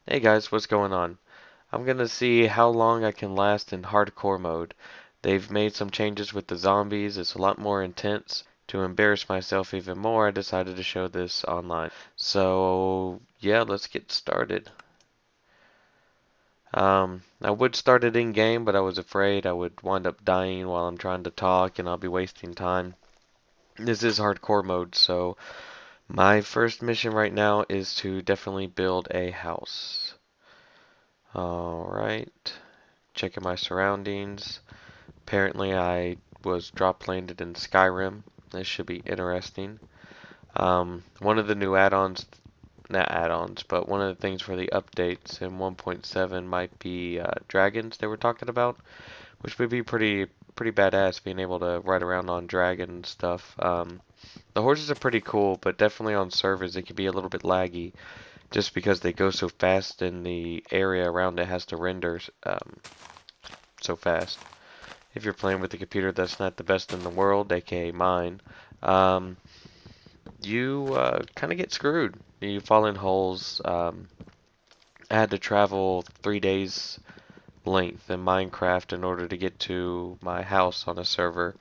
Hey guys, what's going on? I'm gonna see how long I can last in hardcore mode. They've made some changes with the zombies, it's a lot more intense. To embarrass myself even more, I decided to show this online. So, yeah, let's get started. I would start it in game, but I was afraid I would wind up dying while I'm trying to talk and I'll be wasting time. This is hardcore mode, so my first mission right now is to definitely build a house. Alright. Checking my surroundings. Apparently, I was drop landed in Skyrim. This should be interesting. One of the new add-ons, not add-ons, but one of the things for the updates in 1.7 might be dragons they were talking about, which would be pretty badass being able to ride around on dragon and stuff. The horses are pretty cool, but definitely on servers it can be a little bit laggy just because they go so fast and the area around it has to render so fast. If you're playing with a computer that's not the best in the world, aka mine, um, you kind of get screwed. You fall in holes. I had to travel 3 days length in Minecraft in order to get to my house on a server.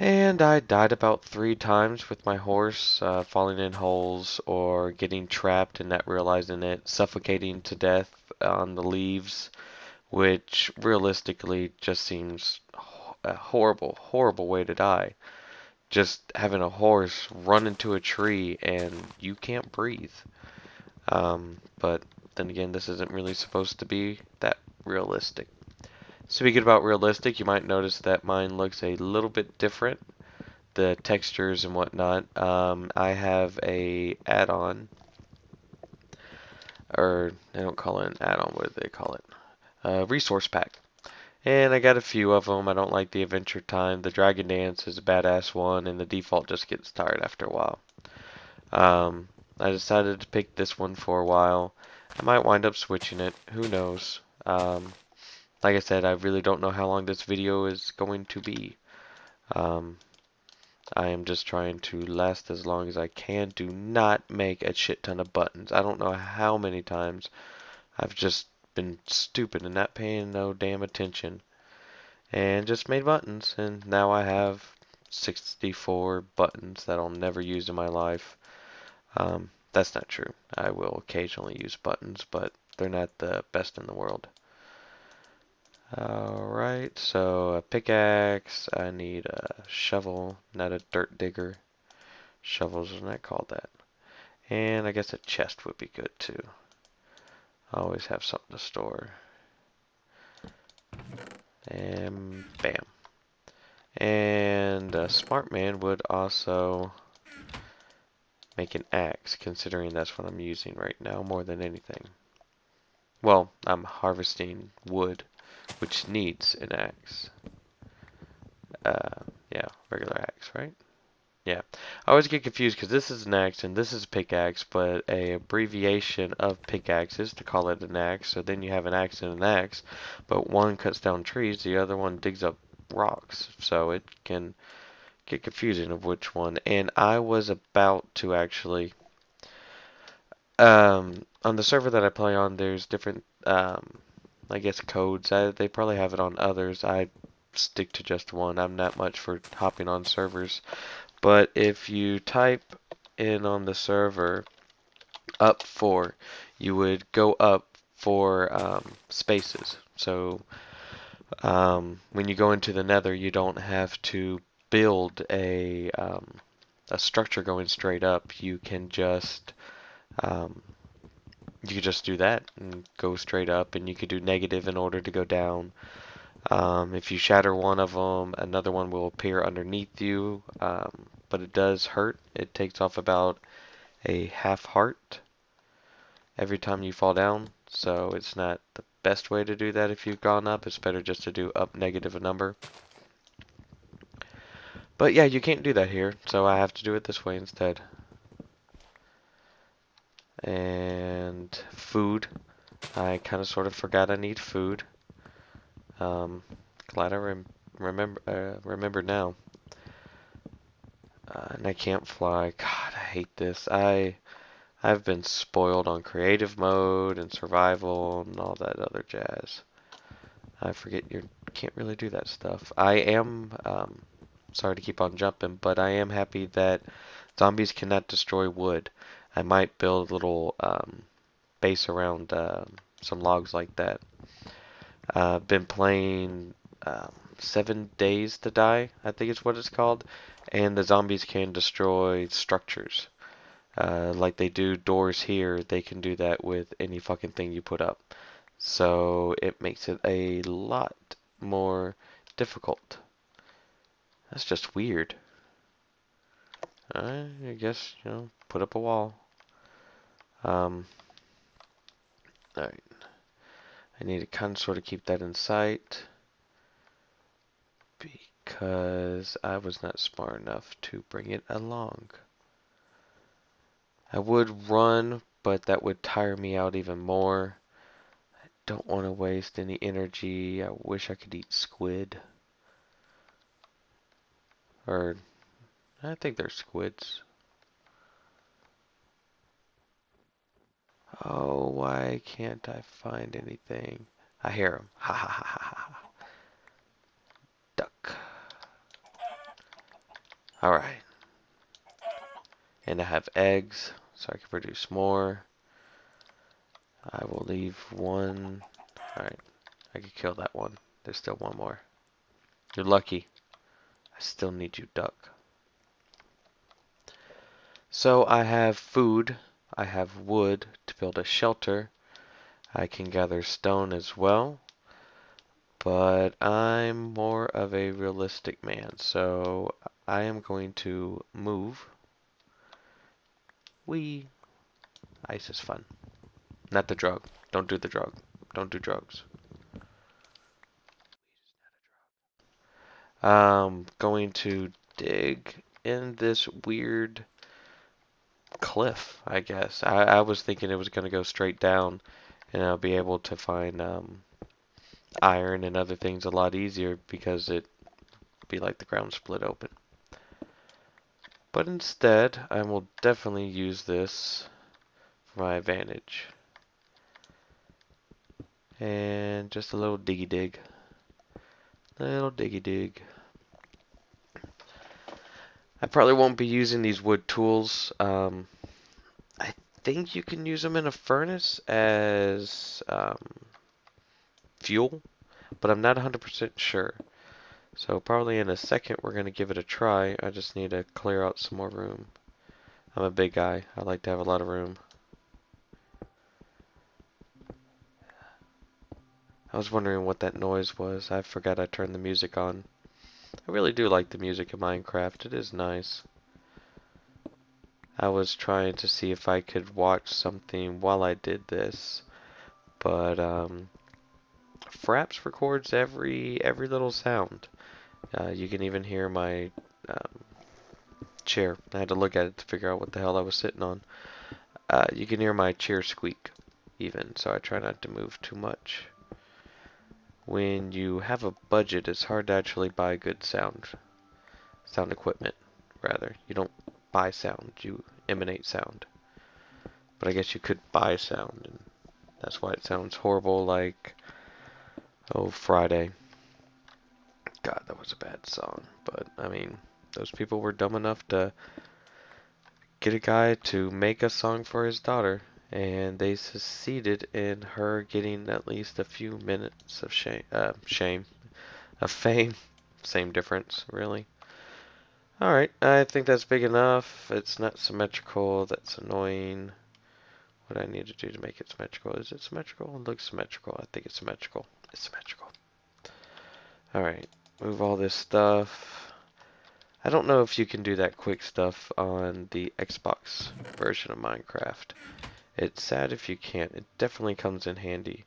And I died about 3 times with my horse, falling in holes or getting trapped and not realizing it, suffocating to death on the leaves, which realistically just seems a horrible, horrible way to die. Just having a horse run into a tree and you can't breathe. But then again, this isn't really supposed to be that realistic. Speaking about realistic, you might notice that mine looks a little bit different. The textures and whatnot. I have a add-on, or they don't call it an add-on. What do they call it? A resource pack. And I got a few of them. I don't like the Adventure Time. The Dragon Dance is a badass one, and the default just gets tired after a while. I decided to pick this one for a while. I might wind up switching it. Who knows? Like I said, I really don't know how long this video is going to be. Um, I am just trying to last as long as I can. Do not make a shit ton of buttons. I don't know how many times I've just been stupid and not paying no damn attention and just made buttons, and now I have 64 buttons that I'll never use in my life. That's not true. I will occasionally use buttons, but they're not the best in the world. Alright, so a pickaxe, I need a shovel, not a dirt digger. Shovels are not called that. And I guess a chest would be good too. I always have something to store. And bam. And a smart man would also make an axe, considering that's what I'm using right now more than anything. Well, I'm harvesting wood, which needs an axe. Yeah, regular axe, right? Yeah. I always get confused because this is an axe and this is a pickaxe, but a abbreviation of pickaxe is to call it an axe. So then you have an axe and an axe, but one cuts down trees, the other one digs up rocks. So it can get confusing of which one. And I was about to actually, on the server that I play on, there's different, I guess codes. They probably have it on others. I stick to just one. I'm not much for hopping on servers. But if you type in on the server up 4, you would go up 4 spaces. So when you go into the nether, you don't have to build a structure going straight up. Um, you can just do that and go straight up, and you could do negative in order to go down. If you shatter one of them, another one will appear underneath you, but it does hurt. It takes off about a half heart every time you fall down, so it's not the best way to do that if you've gone up. It's better just to do up negative a number. But yeah, you can't do that here, so I have to do it this way instead. And food. I kind of sort of forgot I need food. Um, glad I remember now. And I can't fly. God, I hate this. I I've been spoiled on creative mode and survival and all that other jazz. I forget you can't really do that stuff. I am, sorry to keep on jumping, but I am happy that zombies cannot destroy wood. I might build a little base around some logs like that. I've been playing 7 Days to Die, I think is what it's called, and the zombies can destroy structures. Like they do doors here, they can do that with any fucking thing you put up. So it makes it a lot more difficult. That's just weird. I guess, put up a wall. Um, alright. I need to kind of sort of keep that in sight because I was not smart enough to bring it along. I would run, but that would tire me out even more. Don't want to waste any energy. I wish I could eat squid. Or, I think they're squids. Oh, why can't I find anything? I hear them. Ha ha ha ha ha. Duck. Alright. And I have eggs, so I can produce more. I will leave one. Alright. I can kill that one. There's still one more. You're lucky. I still need you, duck. So I have food. I have wood to build a shelter. I can gather stone as well. But I'm more of a realistic man, so I am going to move. Wee. Ice is fun. Not the drug. Don't do the drug. Don't do drugs. Going to dig in this weird cliff, I guess. I was thinking it was going to go straight down and I'll be able to find iron and other things a lot easier because it'd be like the ground split open. But instead, I will definitely use this for my advantage. And just a little diggy dig. Little diggy dig. I probably won't be using these wood tools. I think you can use them in a furnace as fuel, but I'm not 100% sure. So probably in a second we're going to give it a try. I just need to clear out some more room. I'm a big guy. I like to have a lot of room. I was wondering what that noise was. I forgot I turned the music on. I really do like the music in Minecraft. It is nice. I was trying to see if I could watch something while I did this, but Fraps records every little sound. You can even hear my chair. I had to look at it to figure out what the hell I was sitting on. You can hear my chair squeak even, so I try not to move too much. When you have a budget, it's hard to actually buy good sound equipment, rather. You don't buy sound, you emanate sound. But I guess you could buy sound, and that's why it sounds horrible like, oh, Friday. God, that was a bad song. But, I mean, those people were dumb enough to get a guy to make a song for his daughter, and they succeeded in her getting at least a few minutes of of fame. Same difference, really. Alright, I think that's big enough. It's not symmetrical. That's annoying. What I need to do to make it symmetrical. Is it symmetrical? It looks symmetrical. I think it's symmetrical. It's symmetrical. Alright, move all this stuff. I don't know if you can do that quick stuff on the Xbox version of Minecraft. It's sad if you can't. It definitely comes in handy.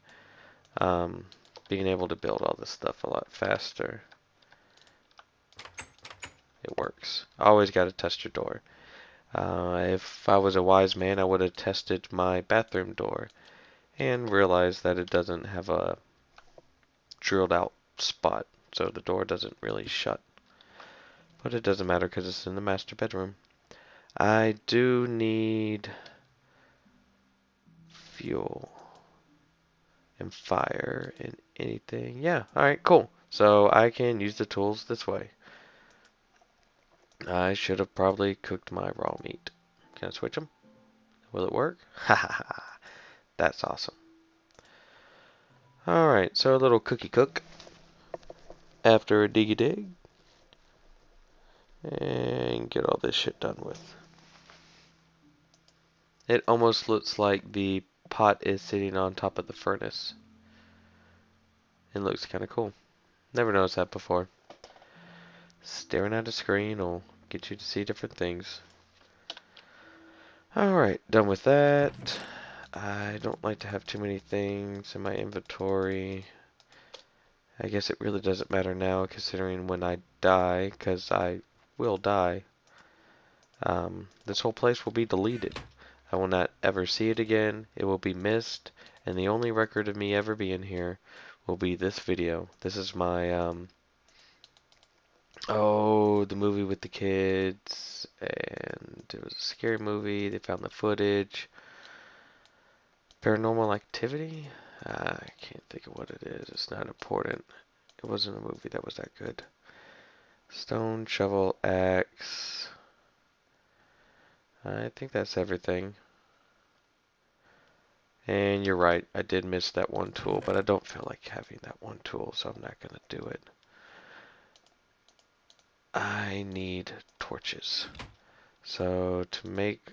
Being able to build all this stuff a lot faster. It works. Always got to test your door. If I was a wise man, I would have tested my bathroom door and realized that it doesn't have a drilled out spot, so the door doesn't really shut. But it doesn't matter because it's in the master bedroom. I do need fuel and fire and anything. Yeah, alright, cool. So I can use the tools this way. I should have probably cooked my raw meat. Can I switch them? Will it work? Ha ha ha. That's awesome. Alright, so a little cookie cook after a diggy dig. And get all this shit done with. It almost looks like the pot is sitting on top of the furnace. It looks kind of cool. Never noticed that before. Staring at a screen will get you to see different things. Alright, done with that. I don't like to have too many things in my inventory. I guess it really doesn't matter now considering when I die, because I will die. This whole place will be deleted. I will not ever see it again. It will be missed, and the only record of me ever being here will be this video. This is my, oh, the movie with the kids, and it was a scary movie. They found the footage. Paranormal Activity? I can't think of what it is. It's not important. It wasn't a movie that was that good. Stone, shovel, axe. I think that's everything. And you're right, I did miss that one tool, but I don't feel like having that one tool, so I'm not going to do it. I need torches. So to make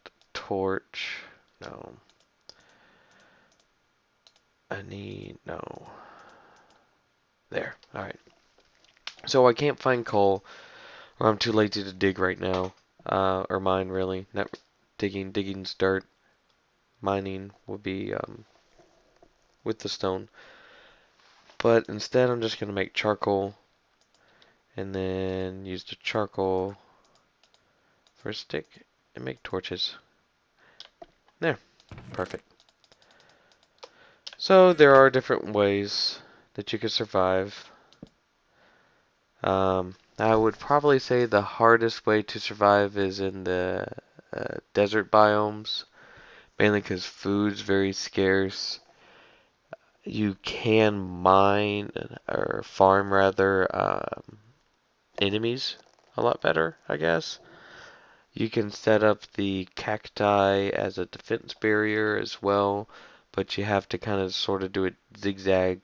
the torch, no. I need, no. There, alright. So I can't find coal, or I'm too lazy to dig right now. Or mine, really. Not digging. Digging's dirt. Mining would be with the stone. But instead I'm just going to make charcoal. And then use the charcoal for a stick and make torches. There. Perfect. So there are different ways that you could survive. I would probably say the hardest way to survive is in the desert biomes. Mainly because food's very scarce. You can mine, or farm rather, enemies a lot better, I guess. You can set up the cacti as a defense barrier as well, but you have to kind of sort of do it zigzag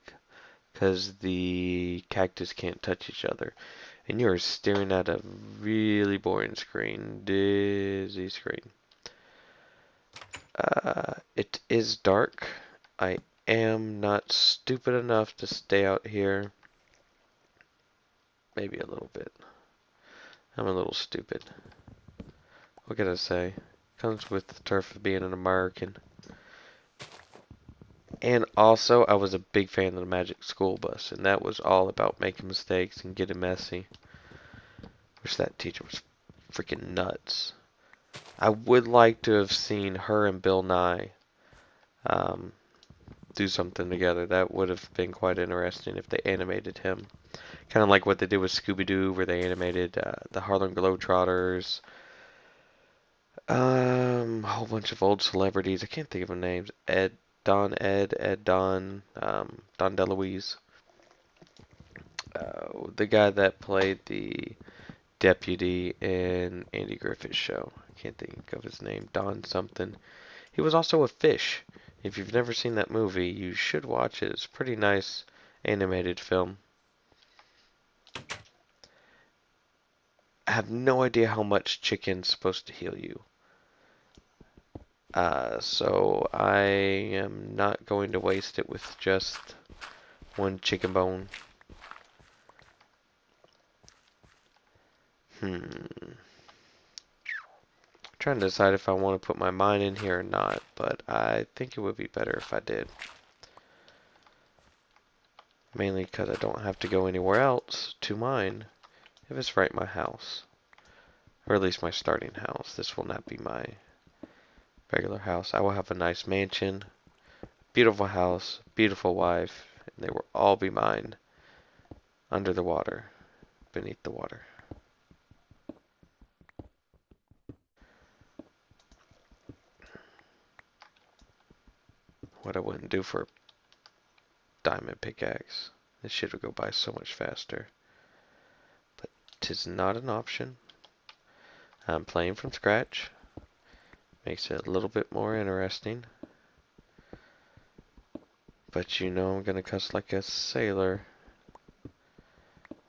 because the cactus can't touch each other. And you are staring at a really boring screen, dizzy screen. It is dark. I am not stupid enough to stay out here. Maybe a little bit. I'm a little stupid. What can I say? Comes with the turf of being an American. And also, I was a big fan of the Magic School Bus, and that was all about making mistakes and getting messy. Wish that teacher was freaking nuts. I would like to have seen her and Bill Nye do something together. That would have been quite interesting if they animated him. Kind of like what they did with Scooby-Doo, where they animated the Harlem Globetrotters. A whole bunch of old celebrities. I can't think of their names. Ed, Don, Don DeLuise. The guy that played the deputy in Andy Griffith's show. I can't think of his name. Don something. He was also a fish. If you've never seen that movie, you should watch it. It's a pretty nice animated film. I have no idea how much chicken's supposed to heal you. So I am not going to waste it with just one chicken bone. Trying to decide if I want to put my mine in here or not, but I think it would be better if I did. Mainly because I don't have to go anywhere else to mine if it's right in my house. Or at least my starting house. This will not be my regular house. I will have a nice mansion, beautiful house, beautiful wife, and they will all be mine under the water, beneath the water. what I wouldn't do for a diamond pickaxe. This shit would go by so much faster. But 'tis not an option. I'm playing from scratch. Makes it a little bit more interesting. But you know I'm gonna cuss like a sailor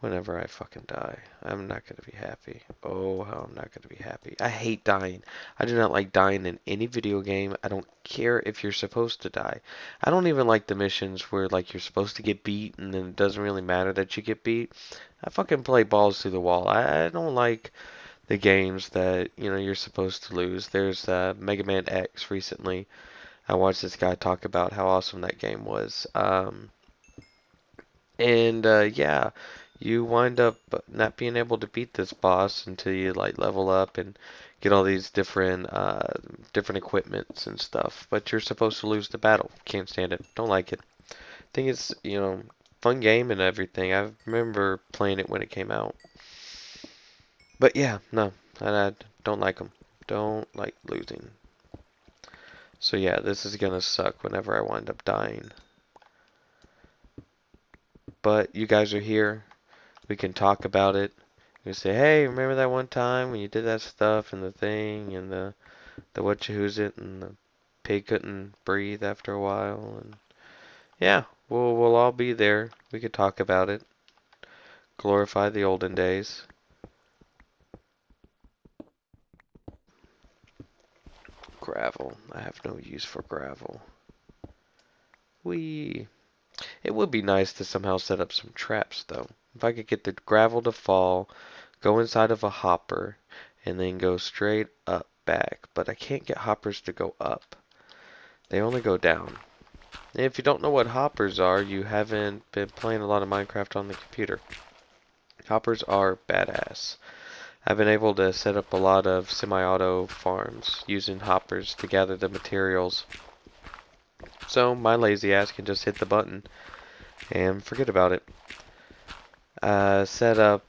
whenever I fucking die. I'm not gonna be happy. Oh, how I'm not gonna be happy. I hate dying. I do not like dying in any video game. I don't care if you're supposed to die. I don't even like the missions where like you're supposed to get beat and then it doesn't really matter that you get beat. I fucking play balls through the wall. I don't like the games that, you know, you're supposed to lose. There's Mega Man X recently. I watched this guy talk about how awesome that game was. Yeah, you wind up not being able to beat this boss until you like level up and get all these different equipments and stuff. But you're supposed to lose the battle. Can't stand it. Don't like it. Think it's, you know, fun game and everything. I remember playing it when it came out. But yeah, no, I don't like them. Don't like losing. So yeah, this is gonna suck whenever I wind up dying. But you guys are here. We can talk about it. You can say, hey, remember that one time when you did that stuff and the thing and the what you who's it and the pig couldn't breathe after a while and yeah, we'll all be there. We could talk about it. Glorify the olden days. Gravel. I have no use for gravel. It would be nice to somehow set up some traps though. If I could get the gravel to fall, go inside of a hopper, and then go straight up back. But I can't get hoppers to go up. They only go down. And if you don't know what hoppers are, you haven't been playing a lot of Minecraft on the computer. Hoppers are badass. I've been able to set up a lot of semi-auto farms using hoppers to gather the materials. So my lazy ass can just hit the button and forget about it. Set up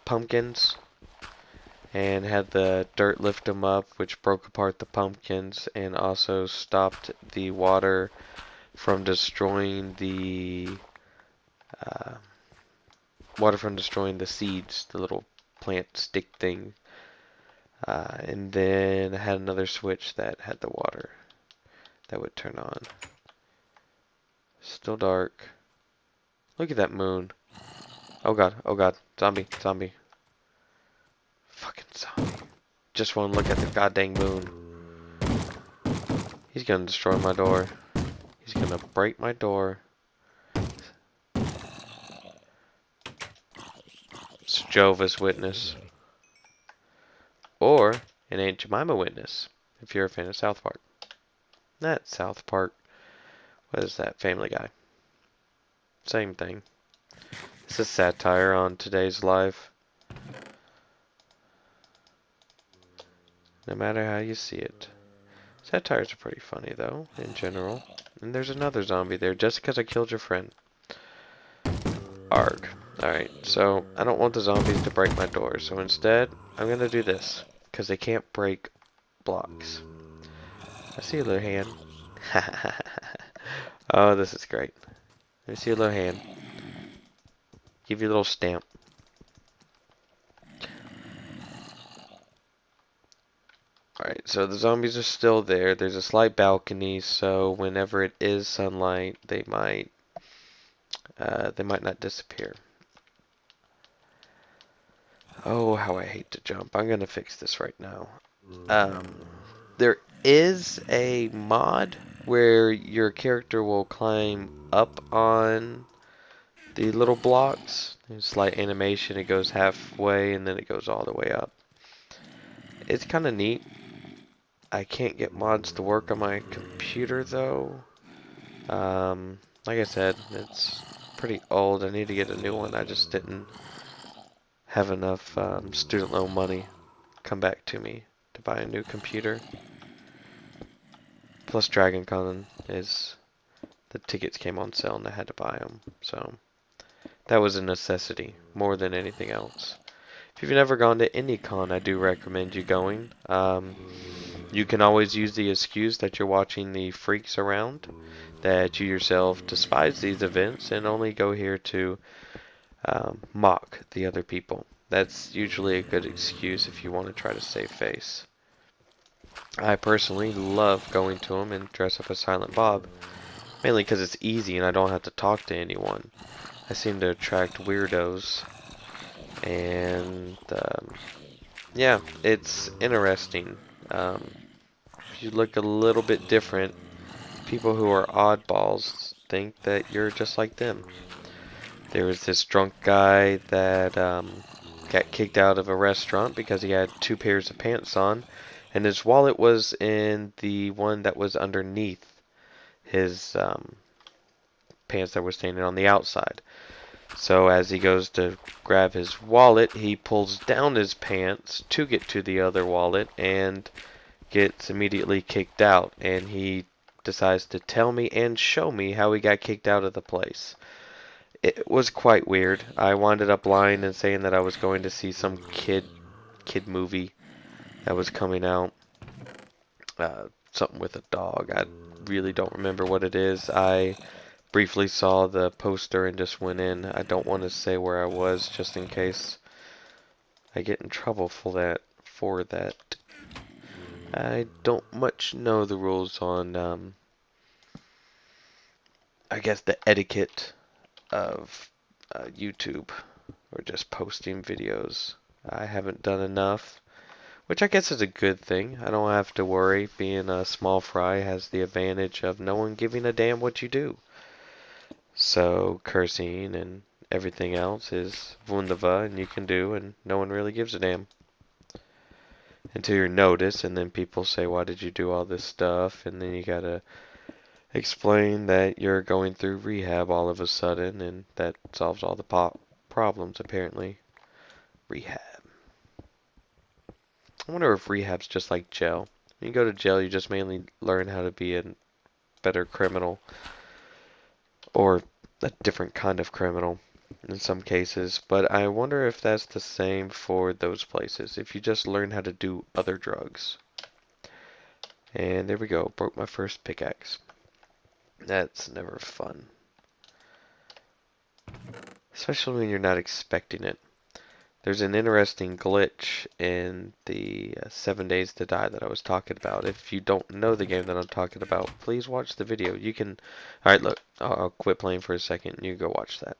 pumpkins and had the dirt lift them up, which broke apart the pumpkins and also stopped the water from destroying the seeds, the little plant stick thing. And then I had another switch that had the water that would turn on. Still dark. Look at that moon. Oh god, zombie, zombie. Fucking zombie. Just want to look at the goddamn moon. He's gonna destroy my door. He's gonna break my door. It's Jehovah's Witness. Or an Aunt Jemima Witness, if you're a fan of South Park. Not South Park. What is that? Family Guy. Same thing. It's a satire on today's life. No matter how you see it. Satires are pretty funny, though, in general. And there's another zombie there, just because I killed your friend. Arg. Alright, so I don't want the zombies to break my door, so instead, I'm going to do this. Because they can't break blocks. I see a little hand. Oh, this is great. Let me see your little hand. Give you a little stamp. Alright, so the zombies are still there. There's a slight balcony, so whenever it is sunlight, they might not disappear. Oh, how I hate to jump. I'm gonna fix this right now. There is a mod where your character will climb up on the little blocks. There's slight animation. It goes halfway and then it goes all the way up. It's kind of neat. I can't get mods to work on my computer though. Like I said, it's pretty old. I need to get a new one. I just didn't have enough student loan money come back to me to buy a new computer. Plus Dragon Con is, the tickets came on sale and I had to buy them. So that was a necessity more than anything else. If you've never gone to any con, I do recommend you going. You can always use the excuse that you're watching the freaks around, that you yourself despise these events and only go here to mock the other people. That's usually a good excuse if you want to try to save face. I personally love going to them and dress up as Silent Bob, mainly because it's easy and I don't have to talk to anyone. I seem to attract weirdos, and yeah, it's interesting. Um, if you look a little bit different, people who are oddballs think that you're just like them. There was this drunk guy that got kicked out of a restaurant because he had two pairs of pants on, and his wallet was in the one that was underneath his pants that were standing on the outside. So as he goes to grab his wallet, he pulls down his pants to get to the other wallet and gets immediately kicked out. And he decides to tell me and show me how he got kicked out of the place. It was quite weird. I winded up lying and saying that I was going to see some kid movie that was coming out. Something with a dog. I really don't remember what it is. I briefly saw the poster and just went in. I don't want to say where I was just in case I get in trouble for that. I don't much know the rules on I guess the etiquette of YouTube or just posting videos. I haven't done enough, which I guess is a good thing. I don't have to worry. Being a small fry has the advantage of no one giving a damn what you do. So cursing and everything else is wunderbar and you can do, and no one really gives a damn until you're noticed, and then people say, "Why did you do all this stuff?" And then you gotta explain that you're going through rehab all of a sudden, and that solves all the problems apparently. Rehab. I wonder if rehab's just like jail. When you go to jail, you just mainly learn how to be a better criminal, or a different kind of criminal in some cases, but I wonder if that's the same for those places, if you just learn how to do other drugs. And there we go, broke my first pickaxe. That's never fun. Especially when you're not expecting it. There's an interesting glitch in the 7 Days to Die that I was talking about. If you don't know the game that I'm talking about, please watch the video. You can... Alright, look, I'll quit playing for a second. You go watch that.